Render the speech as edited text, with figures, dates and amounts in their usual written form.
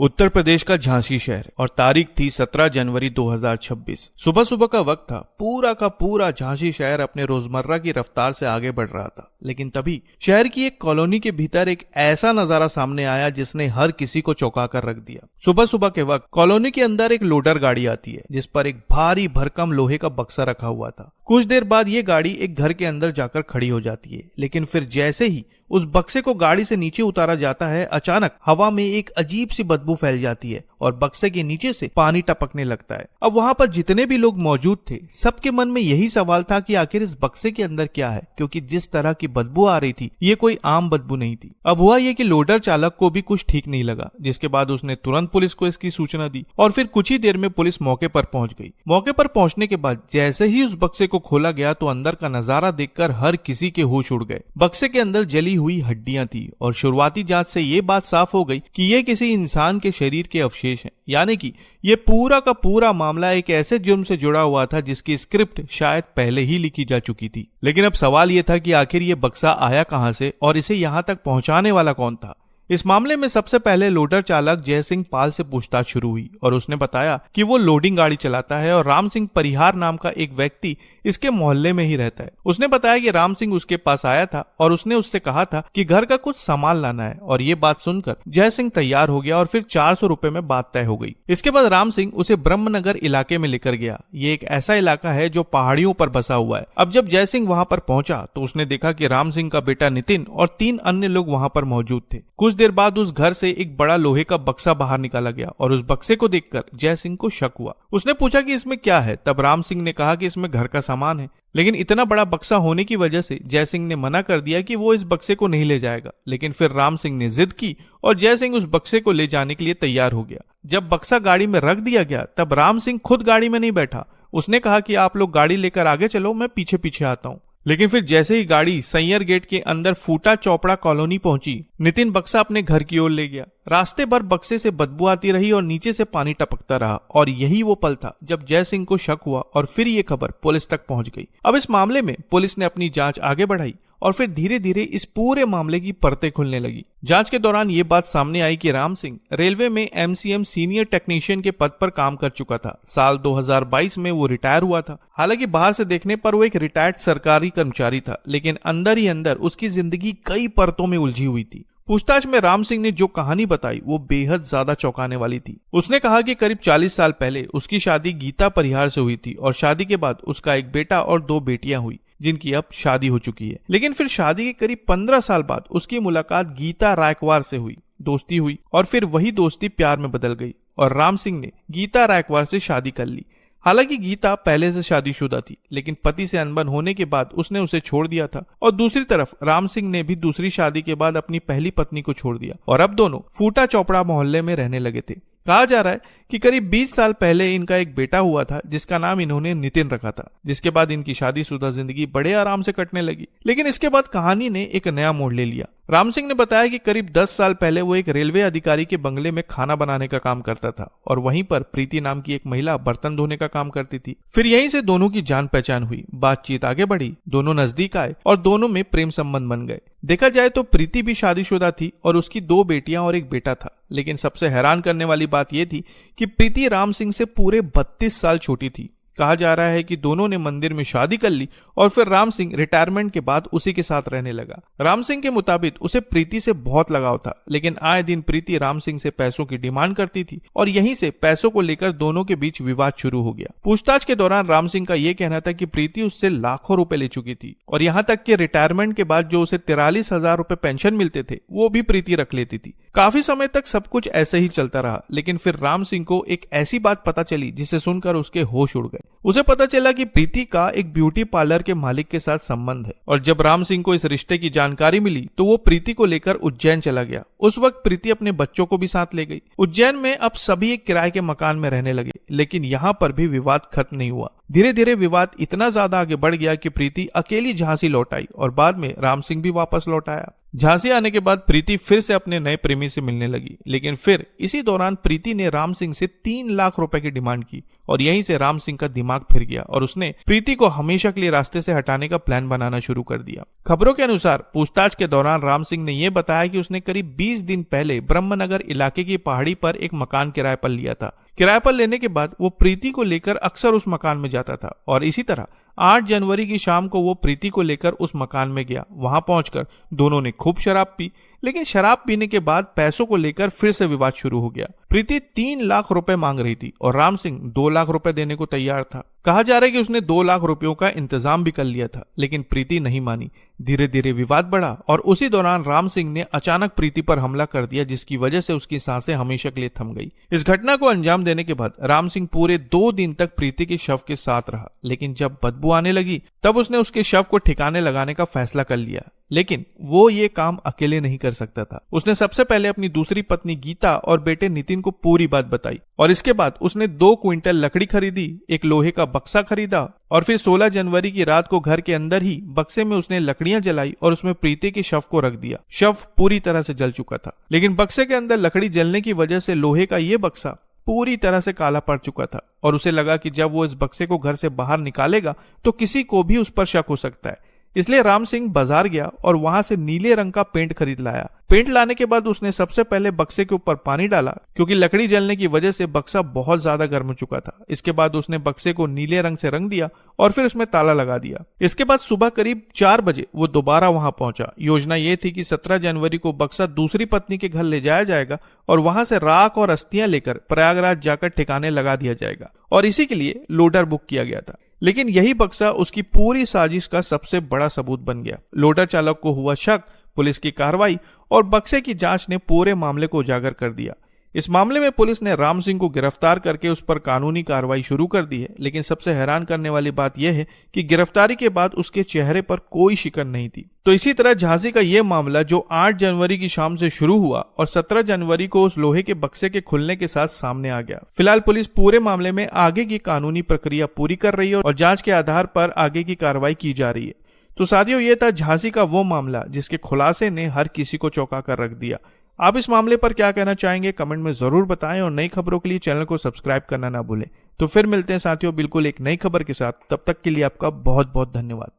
उत्तर प्रदेश का झांसी शहर और तारीख थी 17 जनवरी 2026। सुबह सुबह का वक्त था। पूरा का पूरा झांसी शहर अपने रोजमर्रा की रफ्तार से आगे बढ़ रहा था, लेकिन तभी शहर की एक कॉलोनी के भीतर एक ऐसा नजारा सामने आया जिसने हर किसी को चौंका कर रख दिया। सुबह सुबह के वक्त कॉलोनी के अंदर एक लोडर गाड़ी आती है जिस पर एक भारी भरकम लोहे का बक्सा रखा हुआ था। कुछ देर बाद ये गाड़ी एक घर के अंदर जाकर खड़ी हो जाती है, लेकिन फिर जैसे ही उस बक्से को गाड़ी से नीचे उतारा जाता है, अचानक हवा में एक अजीब सी बदबू फैल जाती है और बक्से के नीचे से पानी टपकने लगता है। अब वहां पर जितने भी लोग मौजूद थे, सबके मन में यही सवाल था कि आखिर इस बक्से के अंदर क्या है, क्योंकि जिस तरह की बदबू आ रही थी ये कोई आम बदबू नहीं थी। अब हुआ ये कि लोडर चालक को भी कुछ ठीक नहीं लगा, जिसके बाद उसने तुरंत पुलिस को इसकी सूचना दी और फिर कुछ ही देर में पुलिस मौके पर पहुंच गई। मौके पर पहुंचने के बाद जैसे ही उस बक्से को खोला गया तो अंदर का नजारा देखकर हर किसी के होश उड़ गए। बक्से के अंदर जली हुई हड्डियां थी और शुरुआती जांच से ये बात साफ हो गई कि ये किसी इंसान के शरीर के अवशेष हैं, यानी कि ये पूरा का पूरा मामला एक ऐसे जुर्म से जुड़ा हुआ था जिसकी स्क्रिप्ट शायद पहले ही लिखी जा चुकी थी। लेकिन अब सवाल ये था कि आखिर ये बक्सा आया कहां से और इसे यहां तक पहुंचाने वाला कौन था। इस मामले में सबसे पहले लोडर चालक जय सिंह पाल से पूछताछ शुरू हुई और उसने बताया कि वो लोडिंग गाड़ी चलाता है और राम सिंह परिहार नाम का एक व्यक्ति इसके मोहल्ले में ही रहता है। उसने बताया कि राम सिंह उसके पास आया था और उसने उससे कहा था कि घर का कुछ सामान लाना है, और ये बात सुनकर जय सिंह तैयार हो गया और फिर 400 रुपए में बात तय हो गई। इसके बाद राम सिंह उसे ब्रह्मनगर इलाके में लेकर गया। ये एक ऐसा इलाका है जो पहाड़ियों पर बसा हुआ है। अब जब जय सिंह वहां पर पहुंचा तो उसने देखा कि राम सिंह का बेटा नितिन और 3 अन्य लोग वहां पर मौजूद थे। कुछ देर बाद उस घर से एक बड़ा लोहे का बक्सा बाहर निकाला गया और उस बक्से को देखकर जय सिंह को शक हुआ। उसने पूछा कि इसमें क्या है। तब राम सिंह ने कहा कि इसमें घर का सामान है, लेकिन इतना बड़ा बक्सा होने की वजह से जय सिंह ने मना कर दिया कि वो इस बक्से को नहीं ले जाएगा। लेकिन फिर राम सिंह ने जिद की और जय सिंह उस बक्से को ले जाने के लिए तैयार हो गया। जब बक्सा गाड़ी में रख दिया गया तब राम सिंह खुद गाड़ी में नहीं बैठा। उसने कहा कि आप लोग गाड़ी लेकर आगे चलो, मैं पीछे पीछे आता हूँ। लेकिन फिर जैसे ही गाड़ी सैयर गेट के अंदर फूटा चौपड़ा कॉलोनी पहुंची, नितिन बक्सा अपने घर की ओर ले गया। रास्ते भर बक्से से बदबू आती रही और नीचे से पानी टपकता रहा, और यही वो पल था जब जय सिंह को शक हुआ और फिर ये खबर पुलिस तक पहुंच गई। अब इस मामले में पुलिस ने अपनी जांच आगे बढ़ाई और फिर धीरे धीरे इस पूरे मामले की परतें खुलने लगी। जांच के दौरान ये बात सामने आई कि राम सिंह रेलवे में एमसीएम सीनियर टेक्नीशियन के पद पर काम कर चुका था। साल 2022 में वो रिटायर हुआ था। हालांकि बाहर से देखने पर वो एक रिटायर्ड सरकारी कर्मचारी था, लेकिन अंदर ही अंदर उसकी जिंदगी कई परतों में उलझी हुई थी। पूछताछ में राम सिंह ने जो कहानी बताई वो बेहद ज्यादा चौंकाने वाली थी। उसने कहा कि करीब 40 साल पहले उसकी शादी गीता परिहार से हुई थी और शादी के बाद उसका एक बेटा और 2 बेटियां हुई, जिनकी अब शादी हो चुकी है। लेकिन फिर शादी के करीब 15 साल बाद उसकी मुलाकात गीता रायकवार से हुई, दोस्ती हुई और फिर वही दोस्ती प्यार में बदल गई और राम सिंह ने गीता रायकवार से शादी कर ली। हालांकि गीता पहले से शादीशुदा थी, लेकिन पति से अनबन होने के बाद उसने उसे छोड़ दिया था, और दूसरी तरफ राम सिंह ने भी दूसरी शादी के बाद अपनी पहली पत्नी को छोड़ दिया और अब दोनों फूटा चौपड़ा मोहल्ले में रहने लगे थे। कहा जा रहा है कि करीब 20 साल पहले इनका एक बेटा हुआ था जिसका नाम इन्होंने नितिन रखा था, जिसके बाद इनकी शादीशुदा जिंदगी बड़े आराम से कटने लगी। लेकिन इसके बाद कहानी ने एक नया मोड़ ले लिया। राम सिंह ने बताया कि करीब 10 साल पहले वो एक रेलवे अधिकारी के बंगले में खाना बनाने का काम करता था और वहीं पर प्रीति नाम की एक महिला बर्तन धोने का काम करती थी। फिर यहीं से दोनों की जान पहचान हुई, बातचीत आगे बढ़ी, दोनों नजदीक आए और दोनों में प्रेम संबंध बन गए। देखा जाए तो प्रीति भी शादीशुदा थी और उसकी 2 बेटियां और एक बेटा था। लेकिन सबसे हैरान करने वाली बात यह थी कि प्रीति राम सिंह से पूरे 32 साल छोटी थी। कहा जा रहा है कि दोनों ने मंदिर में शादी कर ली और फिर राम सिंह रिटायरमेंट के बाद उसी के साथ रहने लगा। राम सिंह के मुताबिक उसे प्रीति से बहुत लगाव था, लेकिन आए दिन प्रीति राम सिंह से पैसों की डिमांड करती थी और यहीं से पैसों को लेकर दोनों के बीच विवाद शुरू हो गया। पूछताछ के दौरान राम सिंह का यह कहना था कि प्रीति उससे लाखों रुपए ले चुकी थी और यहाँ तक कि रिटायरमेंट के बाद जो उसे 43,000 रुपए पेंशन मिलते थे वो भी प्रीति रख लेती थी। काफी समय तक सब कुछ ऐसे ही चलता रहा, लेकिन फिर राम सिंह को एक ऐसी बात पता चली जिसे सुनकर उसके होश उड़ गए। उसे पता चला कि प्रीति का एक ब्यूटी पार्लर के मालिक के साथ संबंध है, और जब राम सिंह को इस रिश्ते की जानकारी मिली तो वो प्रीति को लेकर उज्जैन चला गया। उस वक्त प्रीति अपने बच्चों को भी साथ ले गई। उज्जैन में अब सभी एक किराए के मकान में रहने लगे, लेकिन यहाँ पर भी विवाद खत्म नहीं हुआ। धीरे धीरे विवाद इतना ज्यादा आगे बढ़ गया कि प्रीति अकेली झांसी लौट आई और बाद में राम सिंह भी वापस लौट आया। झांसी आने के बाद प्रीति फिर से अपने नए प्रेमी से मिलने लगी, लेकिन फिर इसी दौरान प्रीति ने राम सिंह से 3 लाख रुपए की डिमांड की और यहीं से राम सिंह का दिमाग फिर गया और उसने प्रीति को हमेशा के लिए रास्ते से हटाने का प्लान बनाना शुरू कर दिया। खबरों के अनुसार पूछताछ के दौरान राम सिंह ने यह बताया कि उसने करीब 20 दिन पहले ब्रह्मनगर इलाके की पहाड़ी पर एक मकान किराए पर लिया था। किराए पर लेने के बाद वो प्रीति को लेकर अक्सर उस मकान में जाता था और इसी तरह 8 जनवरी की शाम को वो प्रीति को लेकर उस मकान में गया। वहां पहुंचकर दोनों ने खूब शराब पी, लेकिन शराब पीने के बाद पैसों को लेकर फिर से विवाद शुरू हो गया। प्रीति 3 लाख रुपए मांग रही थी और राम सिंह 2 लाख रुपए देने को तैयार था। कहा जा रहा है कि उसने 2 लाख रुपयों का इंतजाम भी कर लिया था, लेकिन प्रीति नहीं मानी। धीरे धीरे विवाद बढ़ा और उसी दौरान राम सिंह ने अचानक प्रीति पर हमला कर दिया, जिसकी वजह से उसकी सांसें हमेशा के लिए थम गई। इस घटना को अंजाम देने के बाद राम सिंह पूरे 2 दिन तक प्रीति के शव के साथ रहा, लेकिन जब बदबू आने लगी तब उसने उसके शव को ठिकाने लगाने का फैसला कर लिया। लेकिन वो ये काम अकेले नहीं कर सकता था। उसने सबसे पहले अपनी दूसरी पत्नी गीता और बेटे नितिन को पूरी बात बताई और इसके बाद उसने 2 क्विंटल लकड़ी खरीदी, एक लोहे का बक्सा खरीदा और फिर 16 जनवरी की रात को घर के अंदर ही बक्से में उसने लकड़ियां जलाई और उसमें प्रीति के शव को रख दिया। शव पूरी तरह से जल चुका था, लेकिन बक्से के अंदर लकड़ी जलने की वजह से लोहे का ये बक्सा पूरी तरह से काला पड़ चुका था और उसे लगा कि जब वो इस बक्से को घर से बाहर निकालेगा तो किसी को भी उस पर शक हो सकता है। इसलिए राम सिंह बाजार गया और वहां से नीले रंग का पेंट खरीद लाया। पेंट लाने के बाद उसने सबसे पहले बक्से के ऊपर पानी डाला, क्योंकि लकड़ी जलने की वजह से बक्सा बहुत ज्यादा गर्म हो चुका था। इसके बाद उसने बक्से को नीले रंग से रंग दिया और फिर उसमें ताला लगा दिया। इसके बाद सुबह करीब 4 बजे वो दोबारा वहां पहुंचा। योजना ये थी कि 17 जनवरी को बक्सा दूसरी पत्नी के घर ले जाया जाएगा और वहां से राख और अस्थियां लेकर प्रयागराज जाकर ठिकाने लगा दिया जाएगा और इसी के लिए लोडर बुक किया गया था। लेकिन यही बक्सा उसकी पूरी साजिश का सबसे बड़ा सबूत बन गया। लोडर चालक को हुआ शक, पुलिस की कार्रवाई और बक्से की जांच ने पूरे मामले को उजागर कर दिया। इस मामले में पुलिस ने राम सिंह को गिरफ्तार करके उस पर कानूनी कार्रवाई शुरू कर दी है। लेकिन सबसे हैरान करने वाली बात यह है कि गिरफ्तारी के बाद उसके चेहरे पर कोई शिकन नहीं थी। तो इसी तरह झांसी का यह मामला जो 8 जनवरी की शाम से शुरू हुआ और 17 जनवरी को उस लोहे के बक्से के खुलने के साथ सामने आ गया। फिलहाल पुलिस पूरे मामले में आगे की कानूनी प्रक्रिया पूरी कर रही है और जांच के आधार पर आगे की कार्रवाई की जा रही है। तो साथियों, ये था झांसी का वो मामला जिसके खुलासे ने हर किसी को चौंका कर रख दिया। आप इस मामले पर क्या कहना चाहेंगे कमेंट में जरूर बताएं और नई खबरों के लिए चैनल को सब्सक्राइब करना ना भूलें। तो फिर मिलते हैं साथियों बिल्कुल एक नई खबर के साथ। तब तक के लिए आपका बहुत बहुत धन्यवाद।